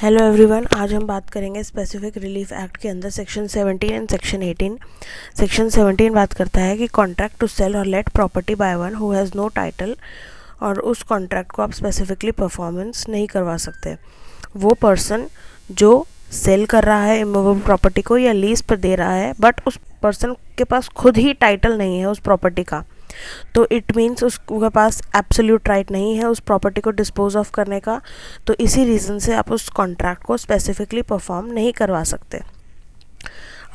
Hello everyone, आज हम बात करेंगे स्पेसिफिक रिलीफ एक्ट के अंदर सेक्शन 17 एंड सेक्शन 18। सेक्शन 17 बात करता है कि कॉन्ट्रैक्ट टू सेल और let property by one who has no title, और उस कॉन्ट्रैक्ट को आप स्पेसिफिकली परफॉर्मेंस नहीं करवा सकते। वो पर्सन जो सेल कर रहा है इमूवेबल प्रॉपर्टी को या लीज पर दे रहा है, बट उस पर्सन के पास खुद ही टाइटल नहीं है उस प्रॉपर्टी का, तो इट मीन्स उसके पास एब्सोल्यूट राइट नहीं है उस प्रॉपर्टी को डिस्पोज ऑफ करने का। तो इसी रीज़न से आप उस कॉन्ट्रैक्ट को स्पेसिफिकली परफॉर्म नहीं करवा सकते।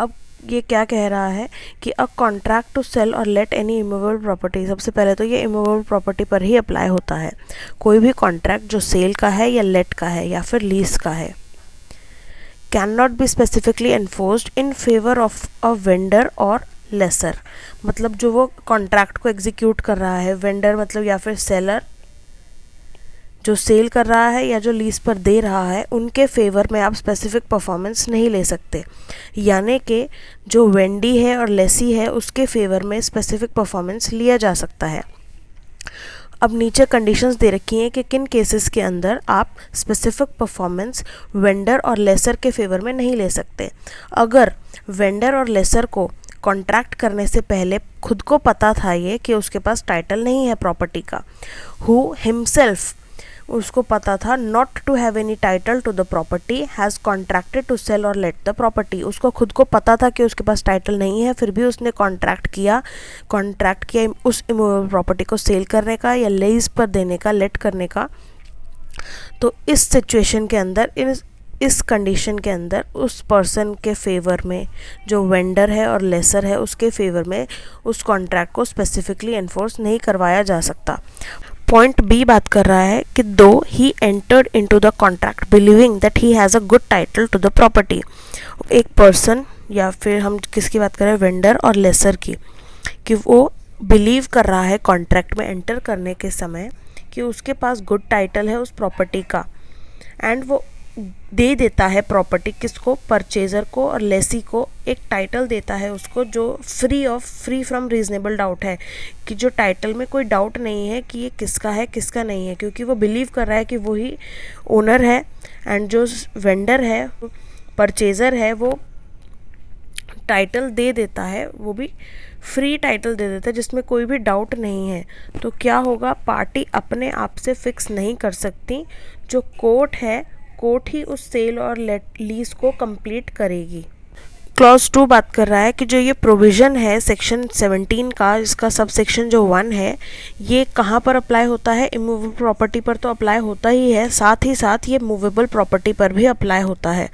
अब ये क्या कह रहा है कि अ कॉन्ट्रैक्ट टू सेल और लेट एनी इमूवेबल प्रॉपर्टी, सबसे पहले तो ये इमूवेबल प्रॉपर्टी पर ही अप्लाई होता है। कोई भी कॉन्ट्रैक्ट जो सेल का है या लेट का है या फिर लीज का है, can not be specifically enforced in favour of a vendor और लेसर। मतलब जो वो कॉन्ट्रैक्ट को एग्जीक्यूट कर रहा है, वेंडर मतलब या फिर सेलर जो सेल कर रहा है या जो लीज पर दे रहा है, उनके फेवर में आप स्पेसिफिक परफॉर्मेंस नहीं ले सकते। यानी कि जो वेंडी है और लेसी है उसके फेवर में स्पेसिफिक परफॉर्मेंस लिया जा सकता है। अब नीचे कंडीशंस दे रखी हैं कि किन केसेस के अंदर आप स्पेसिफिक परफॉर्मेंस वेंडर और लेसर के फेवर में नहीं ले सकते। अगर वेंडर और लेसर को कॉन्ट्रैक्ट करने से पहले खुद को पता था ये कि उसके पास टाइटल नहीं है प्रॉपर्टी का, हु हिमसेल्फ उसको पता था not to have any title to the property has contracted to sell और लेट द प्रॉपर्टी, उसको खुद को पता था कि उसके पास टाइटल नहीं है, फिर भी उसने कॉन्ट्रैक्ट किया उस इमूवेबल प्रॉपर्टी को सेल करने का या लीज पर देने का, लेट करने का। तो इस सिचुएशन के अंदर, इस कंडीशन के अंदर उस पर्सन के फेवर में, जो वेंडर है और लेसर है उसके फेवर में उस कॉन्ट्रैक्ट को स्पेसिफिकली एनफोर्स नहीं करवाया जा सकता। पॉइंट बी बात कर रहा है कि though he entered into the contract believing that he has a good title to the property. एक पर्सन, या फिर हम किसकी बात कर रहे हैं, वेंडर और लेसर की, कि वो बिलीव कर रहा है कॉन्ट्रैक्ट में एंटर करने के समय कि उसके पास गुड टाइटल है उस प्रॉपर्टी का, एंड वो दे देता है प्रॉपर्टी किसको, परचेज़र को और लेसी को एक टाइटल देता है उसको जो फ्री फ्रॉम रीजनेबल डाउट है, कि जो टाइटल में कोई डाउट नहीं है कि ये किसका है किसका नहीं है, क्योंकि वो बिलीव कर रहा है कि वही ओनर है। एंड जो वेंडर है, परचेज़र है, वो टाइटल दे देता है, वो भी फ्री टाइटल दे देता है जिसमें कोई भी डाउट नहीं है। तो क्या होगा, पार्टी अपने आप से फिक्स नहीं कर सकती, जो कोर्ट है, कोर्ट ही उस सेल और लीज को कंप्लीट करेगी। क्लॉज 2 बात कर रहा है कि जो ये प्रोविज़न है सेक्शन 17 का, इसका सब सेक्शन जो 1 है, ये कहाँ पर अप्लाई होता है, इमूवेबल प्रॉपर्टी पर तो अप्लाई होता ही है, साथ ही साथ ये मूवेबल प्रॉपर्टी पर भी अप्लाई होता है।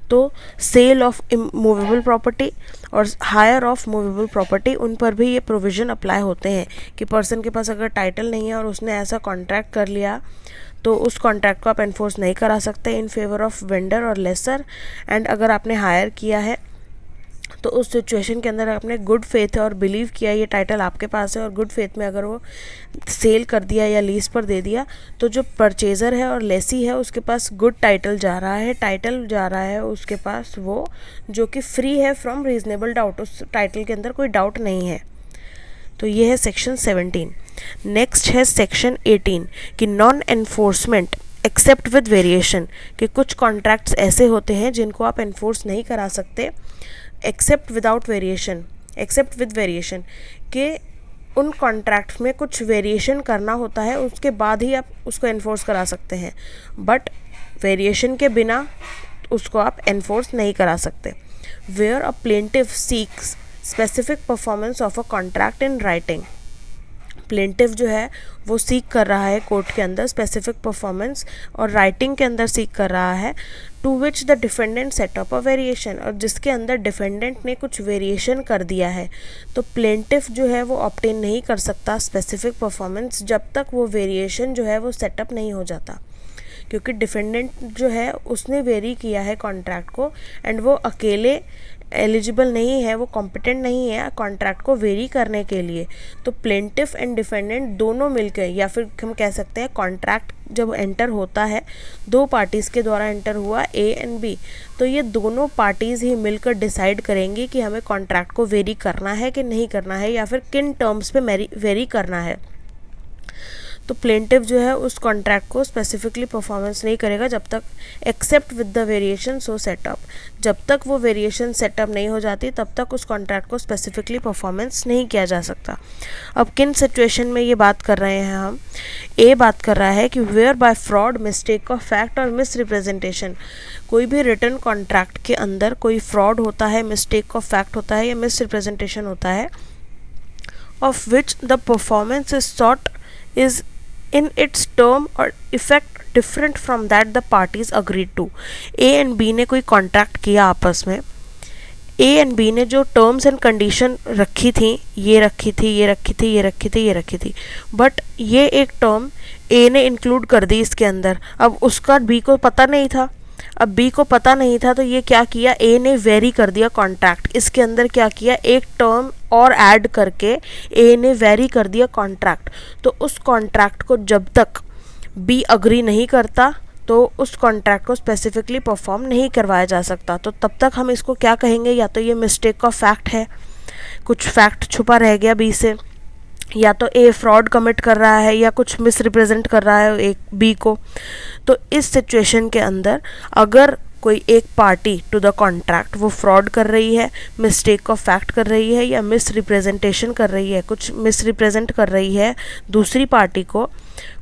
तो सेल ऑफ मूवेबल प्रॉपर्टी और हायर ऑफ मूवेबल प्रॉपर्टी, उन पर भी ये प्रोविज़न अप्लाई होते हैं कि पर्सन के पास अगर टाइटल नहीं है और उसने ऐसा कॉन्ट्रैक्ट कर लिया, तो उस कॉन्ट्रैक्ट को आप एनफोर्स नहीं करा सकते इन फेवर ऑफ वेंडर और लेसर। एंड अगर आपने हायर किया है तो उस सिचुएशन के अंदर आपने गुड फेथ है और बिलीव किया ये टाइटल आपके पास है, और गुड फेथ में अगर वो सेल कर दिया या लीज पर दे दिया, तो जो परचेज़र है और लेसी है उसके पास गुड टाइटल जा रहा है उसके पास, वो जो कि फ्री है फ्रॉम रीजनेबल डाउट, उस टाइटल के अंदर कोई डाउट नहीं है। तो ये है सेक्शन 17। नेक्स्ट है सेक्शन 18 कि non enforcement except with variation, कि कुछ कॉन्ट्रैक्ट्स ऐसे होते हैं जिनको आप एनफोर्स नहीं करा सकते एक्सेप्ट विद वेरिएशन, के उन कॉन्ट्रैक्ट्स में कुछ वेरिएशन करना होता है, उसके बाद ही आप उसको एनफोर्स करा सकते हैं, बट वेरिएशन के बिना उसको आप एनफोर्स नहीं करा सकते। Where a plaintiff seeks specific performance of a contract in writing, plaintiff जो है वो सीख कर रहा है कोर्ट के अंदर स्पेसिफिक परफॉर्मेंस, और राइटिंग के अंदर सीख कर रहा है, to which the defendant set up a variation, और जिसके अंदर डिफेंडेंट ने कुछ वेरिएशन कर दिया है, तो प्लेंटिफ जो है वो ऑब्टेन नहीं कर सकता स्पेसिफिक परफॉर्मेंस जब तक वो वेरिएशन जो है वो सेटअप नहीं हो जाता, क्योंकि डिफेंडेंट जो है उसने वेरी किया है कॉन्ट्रैक्ट को, एंड वो अकेले एलिजिबल नहीं है, वो कॉम्पिटेंट नहीं है कॉन्ट्रैक्ट को वेरी करने के लिए। तो प्लेंटिफ एंड डिफेंडेंट दोनों मिलकर, या फिर हम कह सकते हैं कॉन्ट्रैक्ट जब एंटर होता है, दो पार्टीज़ के द्वारा एंटर हुआ ए एंड बी, तो ये दोनों पार्टीज़ ही मिलकर डिसाइड करेंगी कि हमें कॉन्ट्रैक्ट को वेरी करना है कि नहीं करना है, या फिर किन टर्म्स पे वेरी करना है। तो प्लेंटिव जो है उस कॉन्ट्रैक्ट को स्पेसिफिकली परफॉर्मेंस नहीं करेगा जब तक except with the variation so set up, जब तक वो वेरिएशन सेटअप नहीं हो जाती तब तक उस कॉन्ट्रैक्ट को स्पेसिफिकली परफॉर्मेंस नहीं किया जा सकता। अब किन सिचुएशन में ये बात कर रहे हैं हम? ए बात कर रहा है कि where by fraud, mistake of fact और मिस रिप्रेजेंटेशन, कोई भी रिटर्न कॉन्ट्रैक्ट के अंदर कोई फ्रॉड होता है, मिस्टेक ऑफ फैक्ट होता है या मिस रिप्रेजेंटेशन होता है, of which the performance is sought is in its term or effect different from that the parties agreed to। A and B ने कोई कॉन्ट्रैक्ट किया आपस में, A and B ने जो टर्म्स एंड कंडीशन रखी थी, ये रखी थी, ये रखी थी, ये रखी थी, ये रखी थी, बट ये एक टर्म A ने इंक्लूड कर दी इसके अंदर। अब उसका B को पता नहीं था, अब B को पता नहीं था तो ये क्या किया, A ने वेरी कर दिया कॉन्ट्रैक्ट, इसके अंदर क्या किया, एक टर्म और ऐड करके A ने वेरी कर दिया कॉन्ट्रैक्ट। तो उस कॉन्ट्रैक्ट को जब तक B अग्री नहीं करता तो उस कॉन्ट्रैक्ट को स्पेसिफिकली परफॉर्म नहीं करवाया जा सकता। तो तब तक हम इसको क्या कहेंगे, या तो ये मिस्टेक ऑफ फैक्ट है, कुछ फैक्ट छुपा रह गया B से, या तो ए फ्रॉड कमिट कर रहा है या कुछ मिस रिप्रेजेंट कर रहा है एक बी को। तो इस सिचुएशन के अंदर अगर कोई एक पार्टी टू द कॉन्ट्रैक्ट वो फ्रॉड कर रही है, मिस्टेक ऑफ फैक्ट कर रही है या मिस रिप्रेजेंटेशन कर रही है, कुछ मिस रिप्रेजेंट कर रही है दूसरी पार्टी को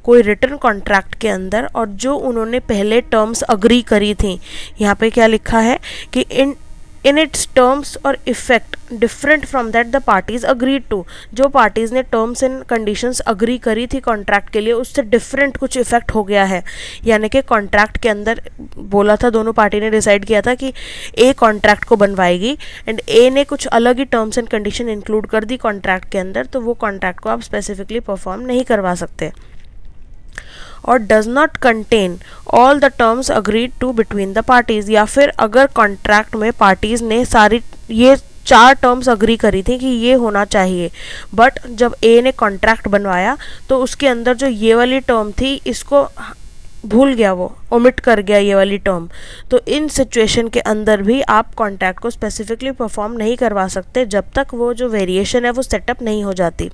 कोई रिटर्न कॉन्ट्रैक्ट के अंदर, और जो उन्होंने पहले टर्म्स अग्री करी थी, यहाँ पे क्या लिखा है कि इन इट्स टर्म्स और effect different from that the parties agreed to, जो पार्टीज़ ने टर्म्स एंड कंडीशंस अग्री करी थी कॉन्ट्रैक्ट के लिए उससे डिफरेंट कुछ इफेक्ट हो गया है। यानी कि कॉन्ट्रैक्ट के अंदर बोला था, दोनों पार्टी ने डिसाइड किया था कि ए कॉन्ट्रैक्ट को बनवाएगी एंड ए ने कुछ अलग ही टर्म्स एंड कंडीशन इंक्लूड कर दी कॉन्ट्रैक्ट के अंदर, तो वो कॉन्ट्रैक्ट को आप स्पेसिफिकली परफॉर्म नहीं करवा सकते। और does not contain all the terms agreed to between the parties, या फिर अगर कॉन्ट्रैक्ट में पार्टीज ने सारी ये 4 टर्म्स अग्री करी थी कि ये होना चाहिए, बट जब ए ने कॉन्ट्रैक्ट बनवाया तो उसके अंदर जो ये वाली टर्म थी इसको भूल गया, वो ओमिट कर गया ये वाली टर्म, तो इन सिचुएशन के अंदर भी आप कॉन्ट्रैक्ट को स्पेसिफिकली परफॉर्म नहीं करवा सकते जब तक वो जो वेरिएशन है वो सेटअप नहीं हो जाती।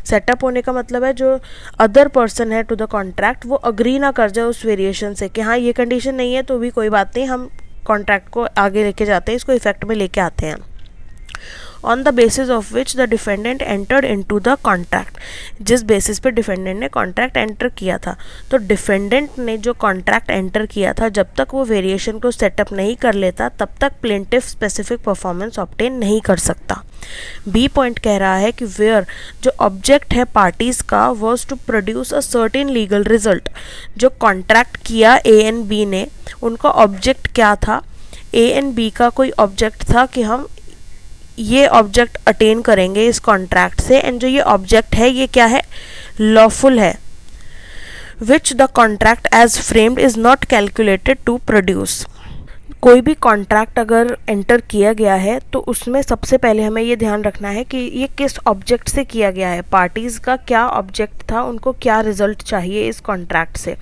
सेटअप होने का मतलब है जो अदर पर्सन है टू द कॉन्ट्रैक्ट वो अग्री ना कर जाए उस वेरिएशन से कि हाँ ये कंडीशन नहीं है तो भी कोई बात नहीं, हम कॉन्ट्रैक्ट को आगे लेके जाते हैं, इसको इफेक्ट में लेके आते हैं। On the basis of which the defendant entered into the contract, जिस बेसिस पे डिफेंडेंट ने कॉन्ट्रैक्ट एंटर किया था, तो डिफेंडेंट ने जो कॉन्ट्रैक्ट एंटर किया था जब तक वो वेरिएशन को सेटअप नहीं कर लेता तब तक प्लेंटिफ स्पेसिफिक परफॉर्मेंस ऑब्टेन नहीं कर सकता। बी पॉइंट कह रहा है कि वेयर जो ऑब्जेक्ट है पार्टीज का was to produce a certain legal result, जो कॉन्ट्रैक्ट किया ए एंड बी ने उनका ऑब्जेक्ट क्या था, ए एंड बी का कोई ऑब्जेक्ट था कि हम ये ऑब्जेक्ट अटेन करेंगे इस कॉन्ट्रैक्ट से, एंड जो ये ऑब्जेक्ट है ये क्या है, लॉफुल है, which the contract as framed is not calculated to produce. कोई भी कॉन्ट्रैक्ट अगर एंटर किया गया है तो उसमें सबसे पहले हमें ये ध्यान रखना है कि ये किस ऑब्जेक्ट से किया गया है, पार्टीज़ का क्या ऑब्जेक्ट था, उनको क्या रिजल्ट चाहिए इस कॉन्ट्रैक्ट से।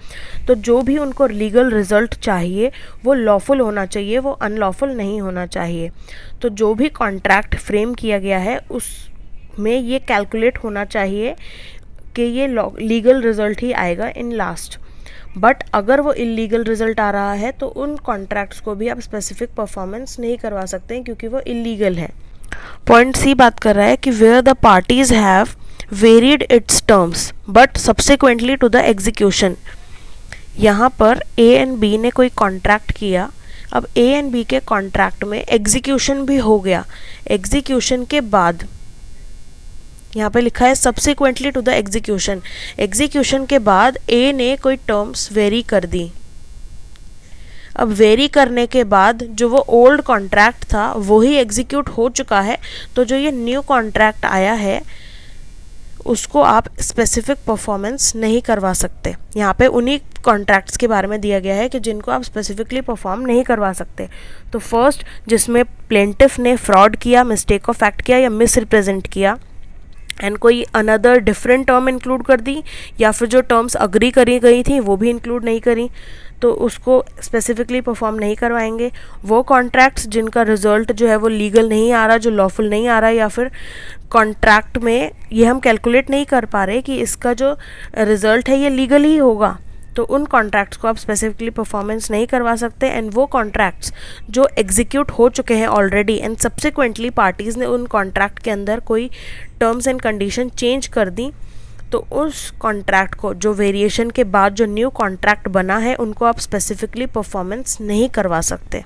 तो जो भी उनको लीगल रिजल्ट चाहिए वो लॉफुल होना चाहिए, वो अनलॉफुल नहीं होना चाहिए। तो जो भी कॉन्ट्रैक्ट फ्रेम किया गया है उसमें ये कैलकुलेट होना चाहिए कि ये लीगल रिजल्ट ही आएगा इन लास्ट। बट अगर वो इलीगल रिजल्ट आ रहा है तो उन कॉन्ट्रैक्ट्स को भी आप स्पेसिफिक परफॉर्मेंस नहीं करवा सकते हैं क्योंकि वो इलीगल है। पॉइंट सी बात कर रहा है कि where the parties have varied its terms but subsequently to the execution. यहाँ पर ए एंड बी ने कोई कॉन्ट्रैक्ट किया, अब ए एंड बी के कॉन्ट्रैक्ट में एग्जीक्यूशन भी हो गया, एग्जीक्यूशन के बाद यहाँ पे लिखा है subsequently to the execution, execution के बाद ए ने कोई टर्म्स वेरी कर दी। अब वेरी करने के बाद जो वो ओल्ड कॉन्ट्रैक्ट था वही एग्जीक्यूट हो चुका है, तो जो ये न्यू कॉन्ट्रैक्ट आया है उसको आप स्पेसिफिक परफॉर्मेंस नहीं करवा सकते। यहाँ पे उन्हीं कॉन्ट्रैक्ट्स के बारे में दिया गया है कि जिनको आप स्पेसिफिकली परफॉर्म नहीं करवा सकते। तो फर्स्ट जिसमें प्लेंटिफ ने फ्रॉड किया, मिस्टेक ऑफ फैक्ट किया या मिस रिप्रेजेंट किया, एंड कोई अनदर डिफरेंट टर्म इंक्लूड कर दी, या फिर जो टर्म्स अग्री करी गई थी वो भी इंक्लूड नहीं करी, तो उसको स्पेसिफिकली परफॉर्म नहीं करवाएंगे। वो कॉन्ट्रैक्ट्स जिनका रिजल्ट जो है वो लीगल नहीं आ रहा, जो लॉफुल नहीं आ रहा, या फिर कॉन्ट्रैक्ट में ये हम कैलकुलेट नहीं कर पा रहे कि इसका जो रिजल्ट है ये लीगल ही होगा, तो उन कॉन्ट्रैक्ट्स को आप स्पेसिफिकली परफॉर्मेंस नहीं करवा सकते। एंड वो कॉन्ट्रैक्ट्स जो एग्जीक्यूट हो चुके हैं ऑलरेडी एंड सब्सिक्वेंटली पार्टीज़ ने उन कॉन्ट्रैक्ट के अंदर कोई टर्म्स एंड कंडीशन चेंज कर दी, तो उस कॉन्ट्रैक्ट को जो वेरिएशन के बाद जो न्यू कॉन्ट्रैक्ट बना है उनको आप स्पेसिफिकली परफॉर्मेंस नहीं करवा सकते।